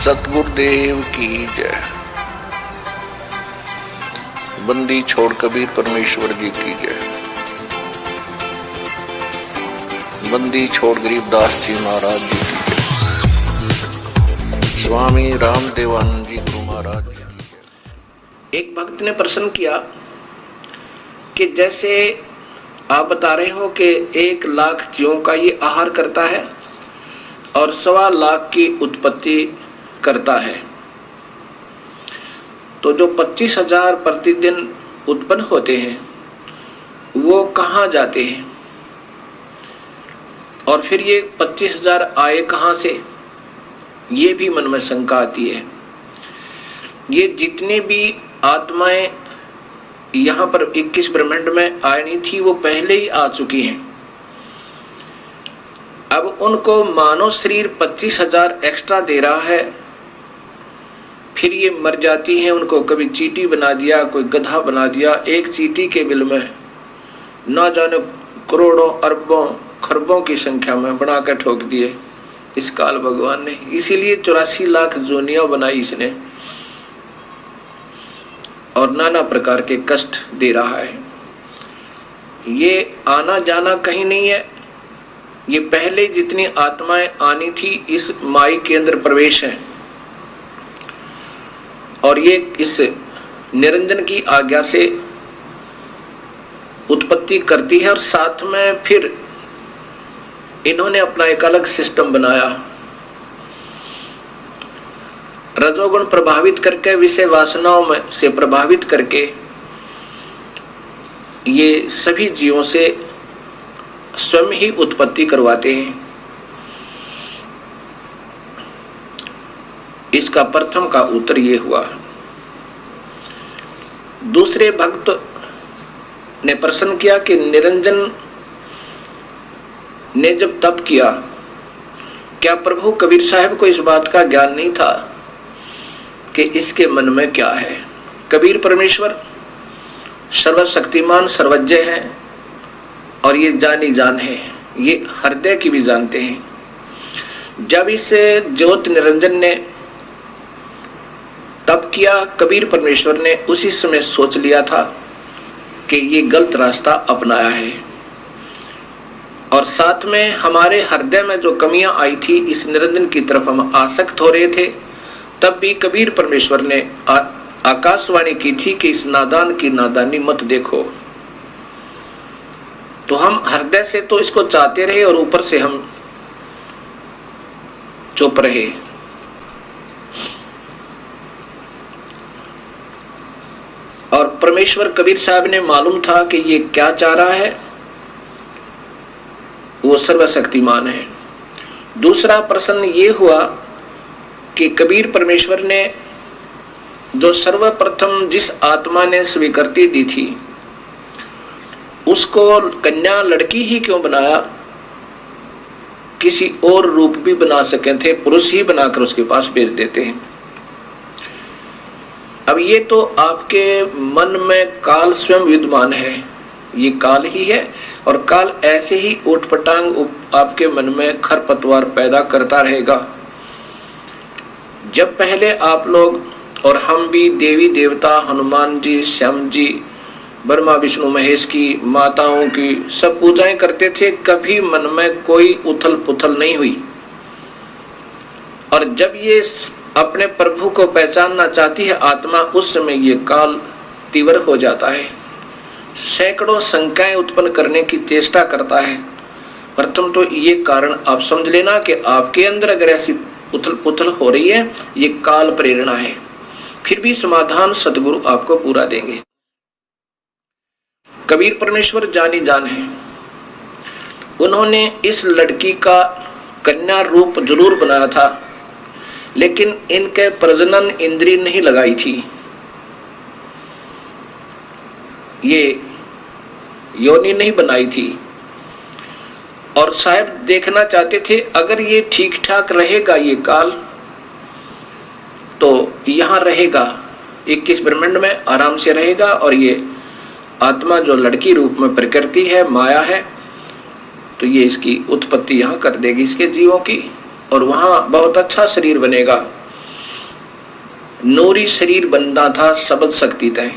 सतगुरुदेव की जय। बंदी छोड़ कबीर परमेश्वर जी की जय। बंदी छोड़ गरीबदास जी महाराज जी की जय। स्वामी रामदेवानंद जी गुरु महाराज जी की जय। एक भक्त ने प्रश्न किया कि जैसे आप बता रहे हो कि 1 लाख जीवों का ये आहार करता है और 1.25 लाख की उत्पत्ति करता है, तो जो 25,000 प्रतिदिन उत्पन्न होते हैं वो कहाँ जाते हैं, और फिर ये 25,000 आए कहाँ से, ये भी मन में शंका आती है। ये जितने भी आत्माएं यहाँ पर 21 ब्रह्मांड में आनी थी वो पहले ही आ चुकी हैं। अब उनको मानव शरीर 25,000 एक्स्ट्रा दे रहा है, फिर ये मर जाती हैं। उनको कभी चींटी बना दिया, कोई गधा बना दिया। एक चींटी के बिल में ना जाने करोड़ों अरबों खरबों की संख्या में बना कर ठोक दिए इस काल भगवान ने। इसीलिए 84 लाख जोनियां बनाई इसने और नाना प्रकार के कष्ट दे रहा है। ये आना जाना कहीं नहीं है, ये पहले जितनी आत्माएं आनी थी इस माई के अंदर प्रवेश है, और ये इस निरंजन की आज्ञा से उत्पत्ति करती है। और साथ में फिर इन्होंने अपना एक अलग सिस्टम बनाया, रजोगुण प्रभावित करके, विषय वासनाओं में से प्रभावित करके ये सभी जीवों से स्वयं ही उत्पत्ति करवाते हैं। इसका प्रथम का उत्तर ये हुआ। दूसरे भक्त ने प्रश्न किया कि निरंजन ने जब तप किया, क्या प्रभु कबीर साहब को इस बात का ज्ञान नहीं था कि इसके मन में क्या है? कबीर परमेश्वर सर्वशक्तिमान सर्वज्ञ है और ये जानी जान है, ये हृदय की भी जानते हैं। जब इस ज्योत निरंजन ने तब किया, कबीर परमेश्वर ने उसी समय सोच लिया था कि ये गलत रास्ता अपनाया है, और साथ में हमारे हृदय में जो कमियां आई थी, इस निरंजन की तरफ हम आसक्त हो रहे थे, तब भी कबीर परमेश्वर ने आकाशवाणी की थी कि इस नादान की नादानी मत देखो। तो हम हृदय से तो इसको चाहते रहे और ऊपर से हम चुप रहे। और परमेश्वर कबीर साहब ने मालूम था कि ये क्या चाह रहा है, वो सर्वशक्तिमान है। दूसरा प्रश्न ये हुआ कि कबीर परमेश्वर ने जो सर्वप्रथम जिस आत्मा ने स्वीकृति दी थी उसको कन्या लड़की ही क्यों बनाया? किसी और रूप भी बना सके थे, पुरुष ही बनाकर उसके पास भेज देते हैं। अब ये तो आपके मन में काल स्वयं विद्यमान है, ये काल ही है, और काल ऐसे ही उठपटांग आपके मन में खरपतवार पैदा करता रहेगा। जब पहले आप लोग और हम भी देवी देवता, हनुमान जी, श्याम जी, ब्रह्मा विष्णु महेश की, माताओं की सब पूजाएं करते थे, कभी मन में कोई उथल पुथल नहीं हुई। और जब ये अपने प्रभु को पहचानना चाहती है आत्मा, उस समय ये काल तीव्र हो जाता है, सैकड़ों शंकाएं उत्पन्न करने की चेष्टा करता है। प्रथम तो ये कारण आप समझ लेना कि आपके अंदर अगर ऐसी उथल पुथल हो रही है, ये काल प्रेरणा है। फिर भी समाधान सदगुरु आपको पूरा देंगे। कबीर परमेश्वर जानी जान है, उन्होंने इस लड़की का कन्या रूप जरूर बनाया था, लेकिन इनके प्रजनन इंद्रिय नहीं लगाई थी। ये योनि नहीं बनाई थी, और साहब देखना चाहते थे अगर ये ठीक ठाक रहेगा ये काल तो यहां रहेगा, 21 ब्रह्मांड में आराम से रहेगा, और ये आत्मा जो लड़की रूप में प्रकृति है, माया है, तो ये इसकी उत्पत्ति यहां कर देगी इसके जीवों की, और वहां बहुत अच्छा शरीर बनेगा। नूरी शरीर बनना था सबद शक्ति तय।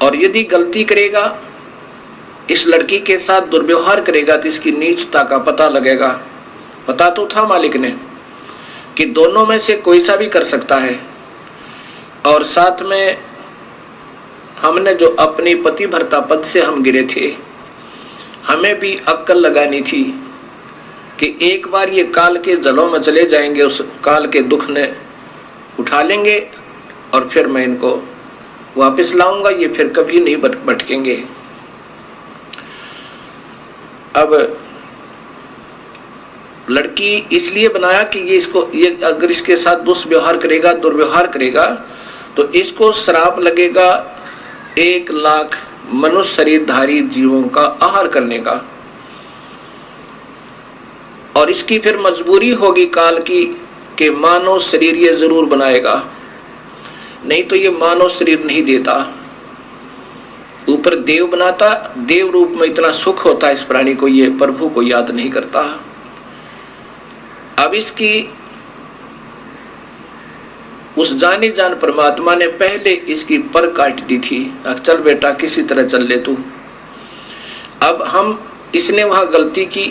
और यदि गलती करेगा, इस लड़की के साथ दुर्व्यवहार करेगा तो इसकी नीचता का पता लगेगा। पता तो था मालिक ने कि दोनों में से कोई सा भी कर सकता है। और साथ में हमने जो अपनी पतिव्रता पद से हम गिरे थे, हमें भी अक्ल लगानी थी कि एक बार ये काल के जलों में चले जाएंगे, उस काल के दुख ने उठा लेंगे और फिर मैं इनको वापस लाऊंगा, ये फिर कभी नहीं भटकेंगे। अब लड़की इसलिए बनाया कि ये अगर इसके साथ दुष्व्यवहार करेगा, दुर्व्यवहार करेगा, तो इसको श्राप लगेगा 1 लाख मनुष्य शरीरधारी जीवों का आहार करने का। और इसकी फिर मजबूरी होगी काल की कि मानव शरीर ये जरूर बनाएगा, नहीं तो ये मानव शरीर नहीं देता। ऊपर देव बनाता, देव रूप में इतना सुख होता इस प्राणी को, ये प्रभु को याद नहीं करता। अब इसकी उस जानी जान परमात्मा ने पहले इसकी पर काट दी थी, चल बेटा किसी तरह चल ले तू। अब हम इसने वहां गलती की,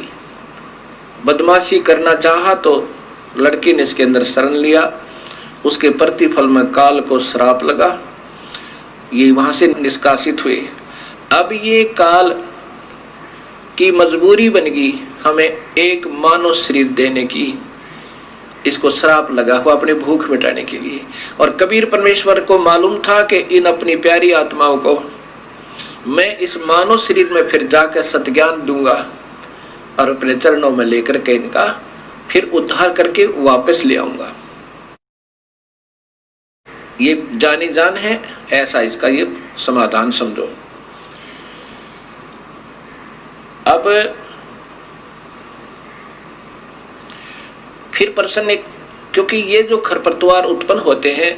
बदमाशी करना चाहा, तो लड़की ने इसके अंदर शरण लिया, उसके प्रतिफल में काल को श्राप लगा, ये वहां से निष्कासित हुए। अब ये काल की मजबूरी बन गई हमें एक मानव शरीर देने की, इसको श्राप लगा हुआ अपने भूख मिटाने के लिए। और कबीर परमेश्वर को मालूम था कि इन अपनी प्यारी आत्माओं को मैं इस मानव शरीर में फिर जाकर सत्ज्ञान दूंगा और अपने चरणों में लेकर के इनका फिर उद्धार करके वापस ले आऊंगा। ये जानी जान है, ऐसा इसका ये समाधान समझो। अब फिर प्रश्न एक, क्योंकि ये जो खरपतवार उत्पन्न होते हैं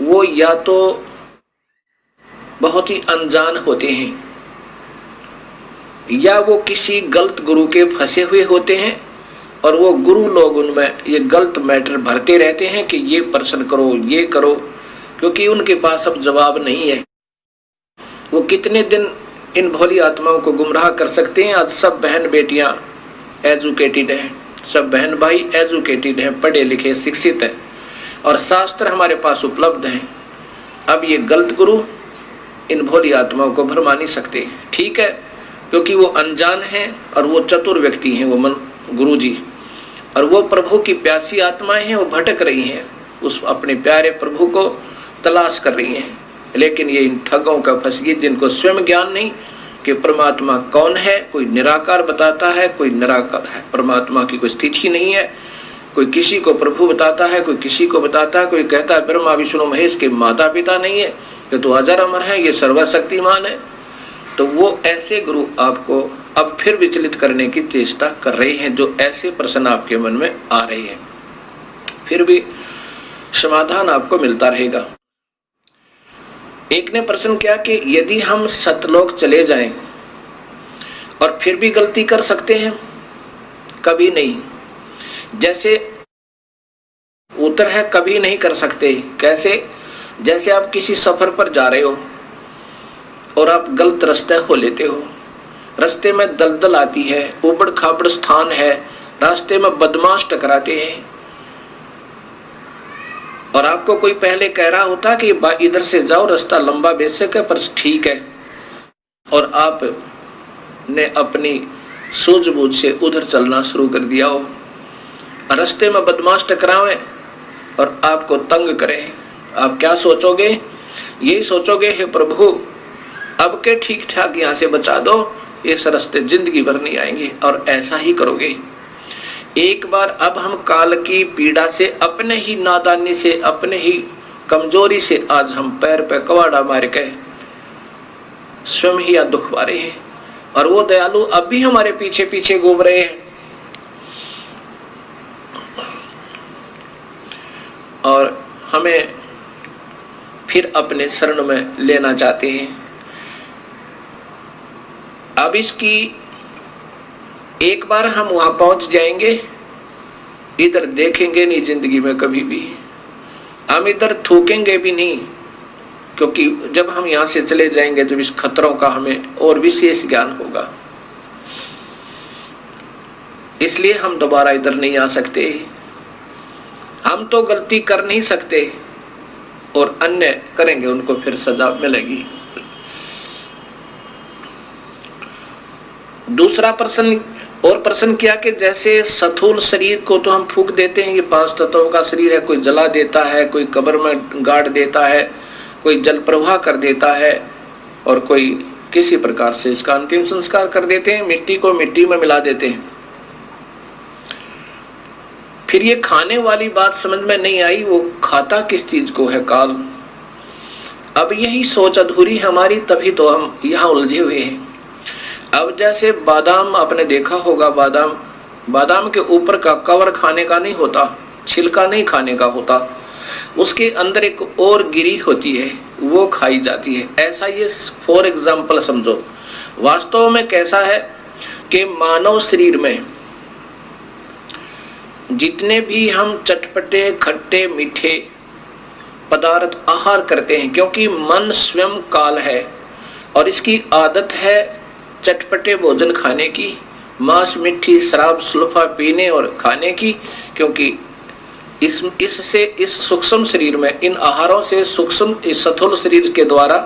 वो या तो बहुत ही अनजान होते हैं, या वो किसी गलत गुरु के फंसे हुए होते हैं, और वो गुरु लोग उनमें ये गलत मैटर भरते रहते हैं कि ये प्रश्न करो, ये करो, क्योंकि उनके पास अब जवाब नहीं है। वो कितने दिन इन भोली आत्माओं को गुमराह कर सकते हैं। आज सब बहन बेटियां एजुकेटेड हैं, सब बहन भाई एजुकेटेड हैं, पढ़े लिखे शिक्षित हैं, और शास्त्र हमारे पास उपलब्ध हैं। अब ये गलत गुरु इन भोली आत्माओं को भरमा नहीं सकते, ठीक है, क्योंकि वो अनजान हैं और वो चतुर व्यक्ति हैं, वो गुरु जी, और वो प्रभु की प्यासी आत्माएं हैं, वो भटक रही हैं, उस अपने प्यारे प्रभु को तलाश कर रही हैं। लेकिन ये इन ठगों का फंस गई जिनको स्वयं ज्ञान नहीं कि परमात्मा कौन है। कोई निराकार बताता है, कोई निराकार है, परमात्मा की कोई स्थिति नहीं है। कोई किसी को प्रभु बताता है, कोई किसी को बताता है, कोई कहता है ब्रह्मा विष्णु महेश के माता पिता नहीं है, ये तो अजर अमर है, ये सर्वशक्तिमान है। तो वो ऐसे गुरु आपको अब फिर विचलित करने की चेष्टा कर रहे हैं, जो ऐसे प्रश्न आपके मन में आ रहे हैं। फिर भी समाधान आपको मिलता रहेगा। एक ने प्रश्न किया कि यदि हम सतलोक चले जाएं और फिर भी गलती कर सकते हैं? कभी नहीं। जैसे उत्तर है कभी नहीं कर सकते। कैसे? जैसे आप किसी सफर पर जा रहे हो और आप गलत रास्ते हो लेते हो, रास्ते में दलदल आती है, उबड़ खाबड़ स्थान है, रास्ते में बदमाश टकराते हैं, और आपको कोई पहले कह रहा होता कि इधर से जाओ, रास्ता लंबा बेशक है पर ठीक है, और आप ने अपनी सूझबूझ से उधर चलना शुरू कर दिया हो। रास्ते में बदमाश टकरावे और आपको तंग करें, आप क्या सोचोगे? यही सोचोगे, हे प्रभु अब के ठीक ठाक यहाँ से बचा दो, इस रास्ते जिंदगी भर नहीं आएंगे, और ऐसा ही करोगे। एक बार अब हम काल की पीड़ा से, अपने ही नादानी से, अपने ही कमजोरी से आज हम पैर पे कवाड़ा मार के स्वयं ही दुख पा रहे हैं, और वो दयालु अब भी हमारे पीछे पीछे घूम रहे हैं, और हमें फिर अपने शरण में लेना चाहते हैं। अब इसकी एक बार हम वहां पहुंच जाएंगे इधर देखेंगे नहीं जिंदगी में कभी भी, हम इधर थूकेंगे भी नहीं, क्योंकि जब हम यहां से चले जाएंगे तो इस खतरों का हमें और विशेष ज्ञान होगा। इसलिए हम दोबारा इधर नहीं आ सकते। हम तो गलती कर नहीं सकते और अन्य करेंगे, उनको फिर सजा मिलेगी। दूसरा प्रश्न और प्रश्न किया कि जैसे स्थूल शरीर को तो हम फूंक देते हैं, ये 5 तत्वों का शरीर है, कोई जला देता है, कोई कब्र में गाड़ देता है, कोई जल प्रवाह कर देता है, और कोई किसी प्रकार से इसका अंतिम संस्कार कर देते हैं, मिट्टी को मिट्टी में मिला देते हैं। फिर ये खाने वाली बात समझ में नहीं आई, वो खाता किस चीज को है काल। अब यही सोच अधूरी हमारी, तभी तो हम यहाँ उलझे हुए हैं। अब जैसे बादाम आपने देखा होगा, बादाम के ऊपर का कवर खाने का नहीं होता, छिलका नहीं खाने का होता, उसके अंदर एक और गिरी होती है, वो खाई जाती है। ऐसा ये फॉर एग्जाम्पल समझो। वास्तव में कैसा है कि मानव शरीर में जितने भी हम चटपटे खट्टे मीठे पदार्थ आहार करते हैं, क्योंकि मन स्वयं काल है और इसकी आदत है चटपटे भोजन खाने की, मांस मिट्टी शराब सुल्फा पीने और खाने की, क्योंकि इससे इस सूक्ष्म शरीर में इन आहारों से सूक्ष्म इस स्थूल शरीर के द्वारा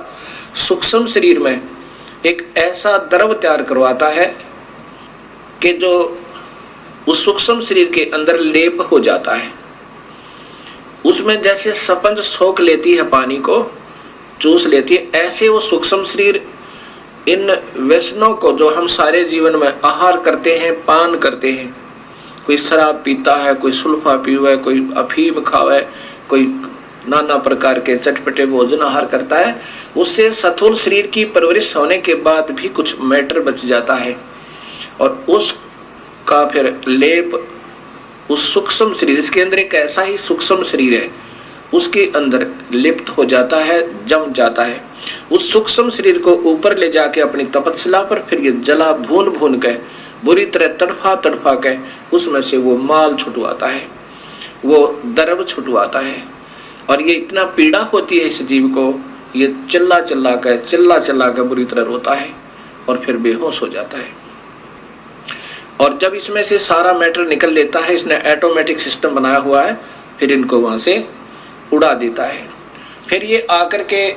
सूक्ष्म शरीर में एक ऐसा द्रव तैयार करवाता है कि जो उस सूक्ष्म शरीर के अंदर लेप हो जाता है। उसमें जैसे स्पंज सोख लेती है, पानी को चूस लेती है, ऐसे वो सूक्ष्म शरीर इन व्यसनों को जो हम सारे जीवन में आहार करते हैं, पान करते हैं, कोई शराब पीता है, कोई सुल्फा पीवे, कोई अफीम खावे, कोई नाना प्रकार के चटपटे भोजन आहार करता है, उससे स्थूल शरीर की परवरिश होने के बाद भी कुछ मैटर बच जाता है और उसका फिर लेप उस सूक्ष्म शरीर, इसके अंदर एक ऐसा ही सूक्ष्म शरीर है, उसके अंदर लिप्त हो जाता है, जम जाता है। उस सूक्ष्म शरीर को ऊपर ले जाके अपनी तपस्या पर फिर ये जला भून भून के बुरी तरह तड़फा तड़फा के उसमें से वो माल छुटवाता है, वो द्रव छुटवाता है। और ये इतना पीड़ा होती है इस जीव को, ये चिल्ला चिल्ला के बुरी तरह रोता है और फिर बेहोश हो जाता है। और जब इसमें से सारा मैटर निकल लेता है, इसने ऑटोमेटिक सिस्टम बनाया हुआ है, फिर इनको वहां से उड़ा देता है। फिर ये आकर के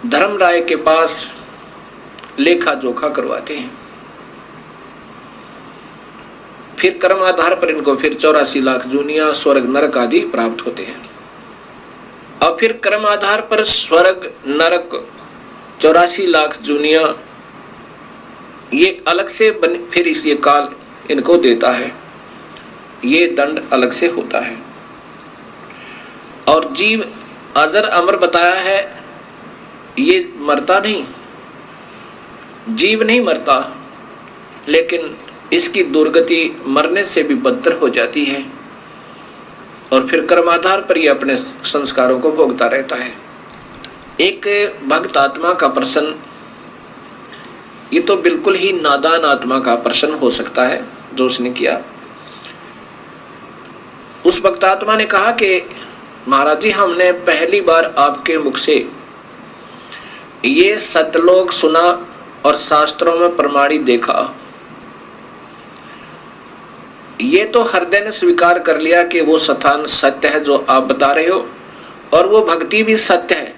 धर्मराय के पास लेखा जोखा करवाते हैं। फिर कर्म आधार पर इनको फिर 84 लाख जूनिया स्वर्ग नरक आदि प्राप्त होते हैं। और फिर कर्म आधार पर स्वर्ग नरक 84 लाख जूनिया ये अलग से फिर इस ये काल इनको देता है, ये दंड अलग से होता है। और जीव अजर अमर बताया है, ये मरता नहीं, जीव नहीं मरता, लेकिन इसकी दुर्गति मरने से भी बदतर हो जाती है और फिर कर्माधार पर ये अपने संस्कारों को भोगता रहता है। एक भक्त आत्मा का प्रश्न, ये तो बिल्कुल ही नादान आत्मा का प्रश्न हो सकता है जो उसने किया। उस भक्त आत्मा ने कहा कि महाराज जी, हमने पहली बार आपके मुख से ये सतलोक सुना और शास्त्रों में प्रमाणित देखा। ये तो हृदय ने स्वीकार कर लिया कि वो स्थान सत्य है जो आप बता रहे हो, और वो भक्ति भी सत्य है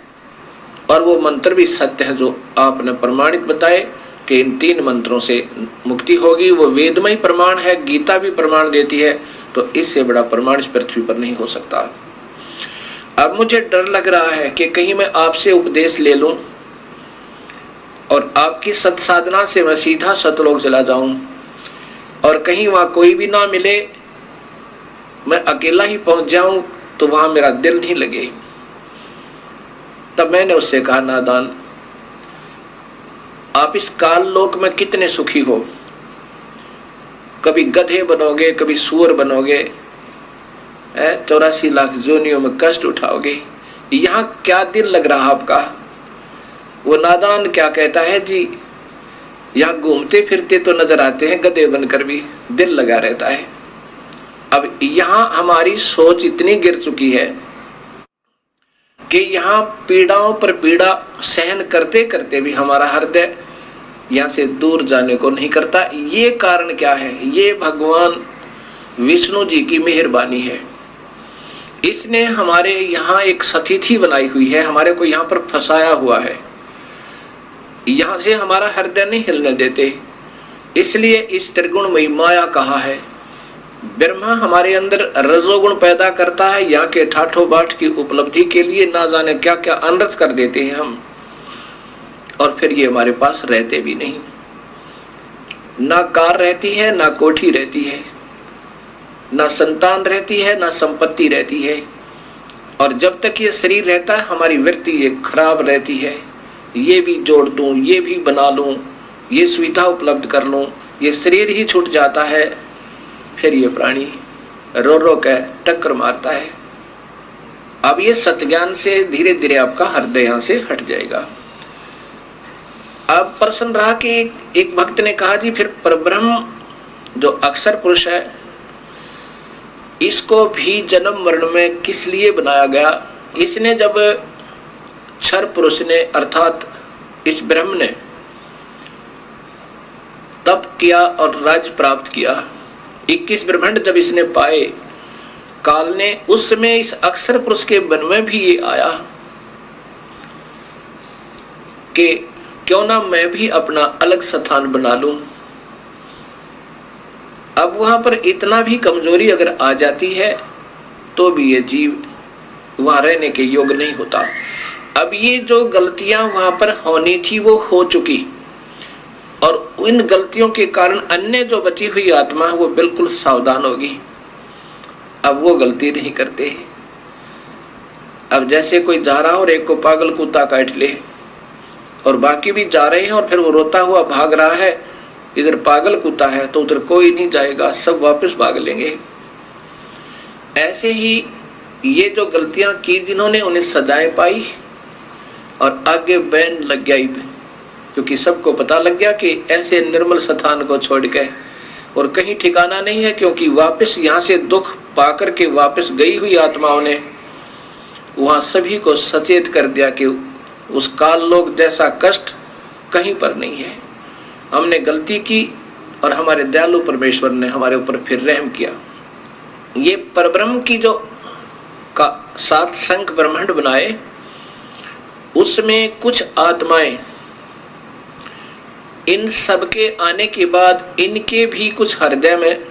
और वो मंत्र भी सत्य है जो आपने प्रमाणित बताए कि इन 3 मंत्रों से मुक्ति होगी। वो वेदमय प्रमाण है, गीता भी प्रमाण देती है, तो इससे बड़ा प्रमाण इस पृथ्वी पर नहीं हो सकता। अब मुझे डर लग रहा है कि कहीं मैं आपसे उपदेश ले लूं और आपकी सत्साधना से मैं सीधा सतलोक चला जाऊं और कहीं वहां कोई भी ना मिले, मैं अकेला ही पहुंच जाऊं तो वहां मेरा दिल नहीं लगे। तब मैंने उससे कहा, नादान, आप इस काल लोक में कितने सुखी हो, कभी गधे बनोगे, कभी सूअर बनोगे, 84 लाख जोनियों में कष्ट उठाओगे, यहाँ क्या दिल लग रहा आपका। वो नादान क्या कहता है जी, यहाँ घूमते फिरते तो नजर आते हैं गधे बनकर भी, दिल लगा रहता है। अब यहां हमारी सोच इतनी गिर चुकी है कि यहां पीड़ाओं पर पीड़ा सहन करते करते भी हमारा हृदय यहां से दूर जाने को नहीं करता। ये कारण क्या है? ये भगवान विष्णु जी की मेहरबानी है। इसने हमारे यहाँ एक सतिथि बनाई हुई है, हमारे को यहाँ पर फंसाया हुआ है, यहाँ से हमारा हृदय नहीं हिलने देते। इसलिए इस त्रिगुणमयी माया कहा है। ब्रह्मा हमारे अंदर रजोगुण पैदा करता है, यहाँ के ठाठो बाट की उपलब्धि के लिए ना जाने क्या क्या अनर्थ कर देते हैं हम, और फिर ये हमारे पास रहते भी नहीं। ना कार रहती है, ना कोठी रहती है, ना संतान रहती है, ना संपत्ति रहती है। और जब तक ये शरीर रहता है हमारी वृत्ति ये खराब रहती है, ये भी जोड़ दूं, ये भी बना लूं, ये सुविधा उपलब्ध कर लूं, ये शरीर ही छूट जाता है, फिर ये प्राणी रो रो के टक्कर मारता है। अब ये सत्ज्ञान से धीरे धीरे आपका हृदय यहां से हट जाएगा। अब प्रश्न रहा कि एक भक्त ने कहा जी फिर परब्रह्म जो अक्षर पुरुष है इसको भी जन्म मरण में किस लिए बनाया गया? इसने जब क्षर पुरुष ने अर्थात इस ब्रह्म ने तप किया और राज्य प्राप्त किया, 21 ब्रह्मांड जब इसने पाए काल ने, उस समय इस अक्षर पुरुष के मन में भी ये आया कि क्यों ना मैं भी अपना अलग स्थान बना लूं। अब वहां पर इतना भी कमजोरी अगर आ जाती है तो भी ये जीव वहां रहने के योग्य नहीं होता। अब ये जो गलतियां वहां पर होनी थी वो हो चुकी, और इन गलतियों के कारण अन्य जो बची हुई आत्मा है वो बिल्कुल सावधान होगी, अब वो गलती नहीं करते। अब जैसे कोई जा रहा हो और एक को पागल कुत्ता काट ले और बाकी भी जा रहे हैं और फिर वो रोता हुआ भाग रहा है, इधर पागल कुत्ता है तो उधर कोई नहीं जाएगा, सब वापस भाग लेंगे। ऐसे ही ये जो गलतियां की जिन्होंने उन्हें सजाएं पाई और आगे बैन लग गया, क्योंकि सबको पता लग गया कि ऐसे निर्मल स्थान को छोड़ के और कहीं ठिकाना नहीं है, क्योंकि वापस यहाँ से दुख पाकर के वापस गई हुई आत्माओं ने वहां सभी को सचेत कर दिया कि उस काल लोक जैसा कष्ट कहीं पर नहीं है। हमने गलती की और हमारे दयालु परमेश्वर ने हमारे ऊपर फिर रहम किया। ये परब्रह्म की जो का 7 संख ब्रह्मांड बनाए, उसमें कुछ आत्माएं इन सब के आने के बाद इनके भी कुछ हृदय में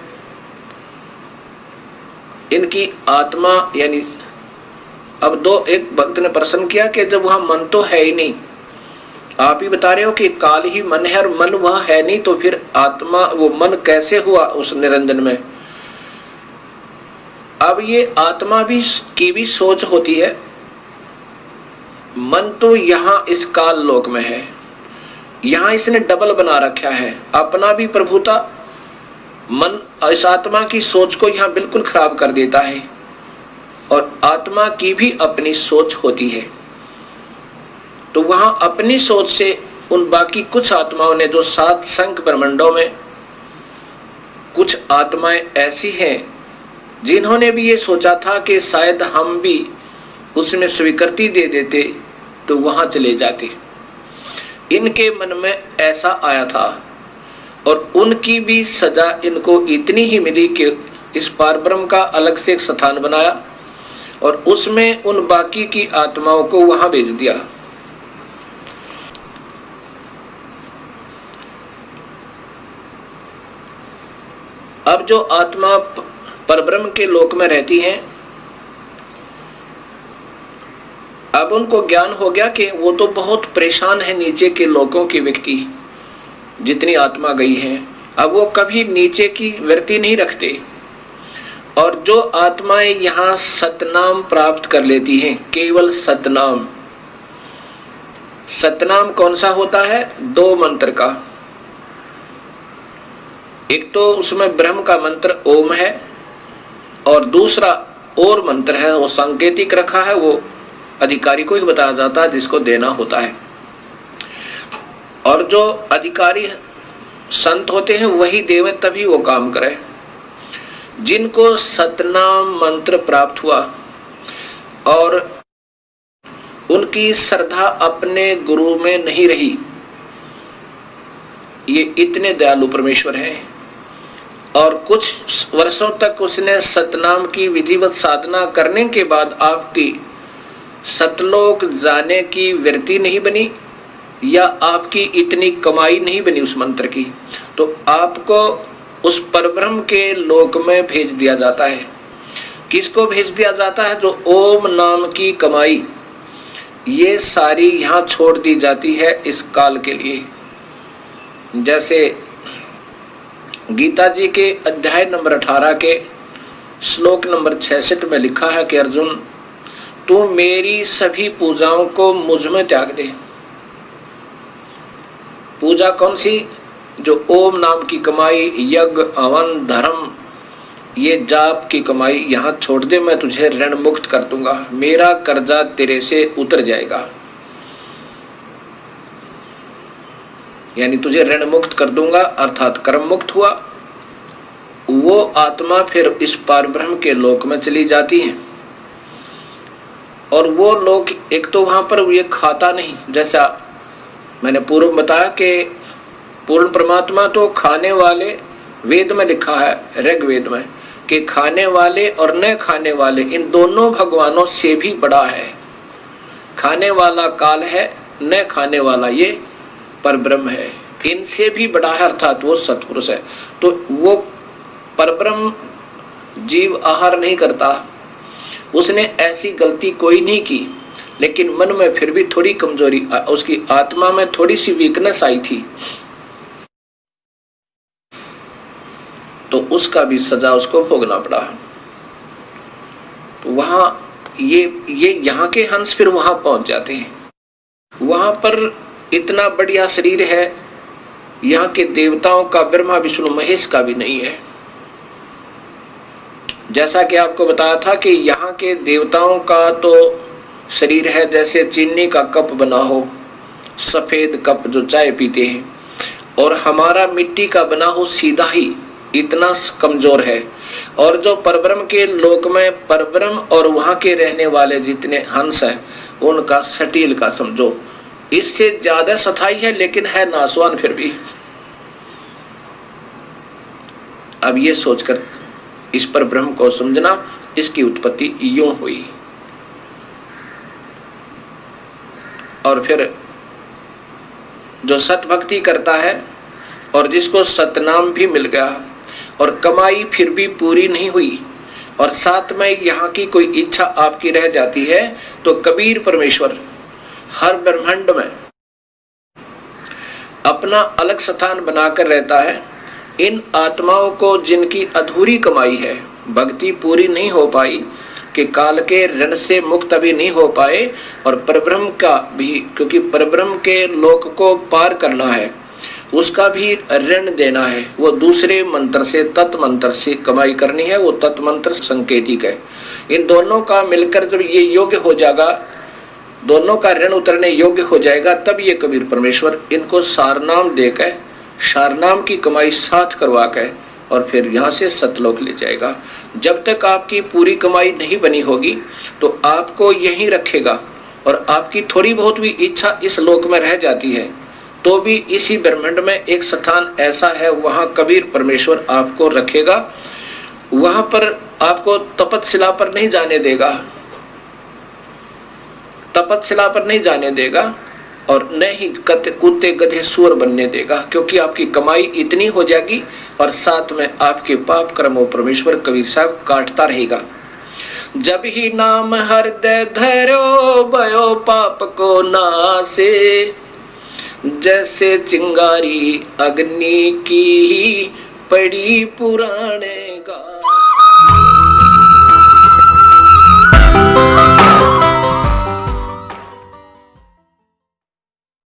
इनकी आत्मा यानी अब एक भक्त ने प्रश्न किया कि जब वहां मन तो है ही नहीं, आप ही बता रहे हो कि काल ही मन है और मन वहां है नहीं, तो फिर आत्मा वो मन कैसे हुआ उस निरंजन में? अब ये आत्मा भी की भी सोच होती है। मन तो यहाँ इस काल लोक में है, यहाँ इसने डबल बना रखा है, अपना भी प्रभुता मन इस आत्मा की सोच को यहाँ बिल्कुल खराब कर देता है, और आत्मा की भी अपनी सोच होती है। तो वहां अपनी सोच से उन बाकी कुछ आत्माओं ने जो 7 संख ब्रह्मांडों में कुछ आत्माएं ऐसी हैं जिन्होंने भी ये सोचा था कि शायद हम भी उसमें स्वीकृति दे देते तो वहां चले जाते, इनके मन में ऐसा आया था, और उनकी भी सजा इनको इतनी ही मिली कि इस पारब्रह्म का अलग से एक स्थान बनाया और उसमें उन बाकी की आत्माओं को वहां भेज दिया। अब जो आत्मा परब्रह्म के लोक में रहती हैं, अब उनको ज्ञान हो गया कि वो तो बहुत परेशान है नीचे के लोकों के व्यक्ति, जितनी आत्मा गई है, अब वो कभी नीचे की वृत्ति नहीं रखते। और जो आत्माएं यहाँ सतनाम प्राप्त कर लेती हैं, केवल सतनाम। सतनाम कौन सा होता है? 2 मंत्र का, एक तो उसमें ब्रह्म का मंत्र ओम है और दूसरा और मंत्र है, वो सांकेतिक रखा है, वो अधिकारी को ही बताया जाता है जिसको देना होता है। और जो अधिकारी संत होते हैं वही देवे तभी वो काम करे। जिनको सतनाम मंत्र प्राप्त हुआ और उनकी श्रद्धा अपने गुरु में नहीं रही, ये इतने दयालु परमेश्वर हैं। और कुछ वर्षों तक उसने सतनाम की विधिवत साधना करने के बाद आपकी सतलोक जाने की वृत्ति नहीं बनी या आपकी इतनी कमाई नहीं बनी उस मंत्र की, तो आपको उस परब्रह्म के लोक में भेज दिया जाता है। किसको भेज दिया जाता है? जो ओम नाम की कमाई ये सारी यहां छोड़ दी जाती है इस काल के लिए। जैसे गीता जी के अध्याय नंबर 18 के श्लोक नंबर 66 में लिखा है कि अर्जुन, तू मेरी सभी पूजाओं को मुझ में त्याग दे। पूजा कौन सी? जो ओम नाम की कमाई, यज्ञ, हवन, धर्म, ये जाप की कमाई यहां छोड़ दे, मैं तुझे ऋण मुक्त कर दूंगा, मेरा कर्जा तेरे से उतर जाएगा, यानी तुझे ऋण मुक्त कर दूंगा, अर्थात कर्म मुक्त हुआ। वो आत्मा फिर इस पारब्रह्म के लोक में चली जाती है। और वो लोग एक तो वहां पर ये खाता नहीं, जैसा मैंने पूर्व बताया कि पूर्ण परमात्मा तो खाने वाले, वेद में लिखा है ऋग्वेद में कि खाने वाले और न खाने वाले इन दोनों भगवानों से भी बड़ा है। खाने वाला काल है, न खाने वाला ये परब्रह्म है, इनसे भी बड़ा है, अर्थात वो सत्पुरुष है। तो वो परब्रह्म जीव आहार नहीं करता, उसने ऐसी गलती कोई नहीं की, लेकिन मन में फिर भी थोड़ी कमजोरी, उसकी आत्मा में थोड़ी सी वीकनेस आई थी, तो उसका भी सजा उसको भोगना पड़ा। तो वहां ये यहाँ के हंस फिर वहां पहुंच जाते हैं। वहां पर इतना बढ़िया शरीर है, यहाँ के देवताओं का, ब्रह्मा विष्णु महेश का भी नहीं है। जैसा कि आपको बताया था कि यहाँ के देवताओं का तो शरीर है जैसे चीनी का कप बना हो, सफेद कप जो चाय पीते हैं, और हमारा मिट्टी का बना हो सीधा ही, इतना कमजोर है। और जो परब्रह्म के लोक में परब्रह्म और वहां के रहने वाले जितने हंस हैं उनका सटील का समझो, इससे ज्यादा सथाई है, लेकिन है नासवान फिर भी। अब ये सोचकर इस पर ब्रह्म को समझना, इसकी उत्पत्ति यूं हुई। और फिर जो सत भक्ति करता है और जिसको सतनाम भी मिल गया और कमाई फिर भी पूरी नहीं हुई और साथ में यहाँ की कोई इच्छा आपकी रह जाती है, तो कबीर परमेश्वर हर ब्रह्मांड में अपना अलग स्थान बनाकर रहता है। इन आत्माओं को जिनकी अधूरी कमाई है, भक्ति पूरी नहीं हो पाई, कि काल के ऋण से मुक्त अभी नहीं हो पाए, और परब्रह्म का भी, क्योंकि परब्रह्म के लोक को पार करना है, उसका भी ऋण देना है। वो दूसरे मंत्र से, तत् मंत्र से कमाई करनी है, वो तत् मंत्र संकेतिक है। इन दोनों का मिलकर जब ये योग्य हो जाएगा, दोनों का ऋण उतरने योग्य हो जाएगा, तब ये कबीर परमेश्वर इनको सारनाम देकर, सारनाम की कमाई साथ करवा कर और फिर यहाँ से सतलोक ले जाएगा। जब तक आपकी पूरी कमाई नहीं बनी होगी तो आपको यहीं रखेगा, और आपकी थोड़ी बहुत भी इच्छा इस लोक में रह जाती है तो भी इसी ब्रह्मांड में एक स्थान ऐसा है, वहां कबीर परमेश्वर आपको रखेगा। वहां पर आपको तपतशिला पर नहीं जाने देगा, तपतशिला पर नहीं जाने देगा, और न ही कुत्ते गधे सुअर बनने देगा, क्योंकि आपकी कमाई इतनी हो जाएगी और साथ में आपके पाप कर्मों परमेश्वर कबीर साहब काटता रहेगा। जब ही नाम हृदय धरो भयो पाप को नासे, जैसे चिंगारी अग्नि की पड़ी पुराने गा।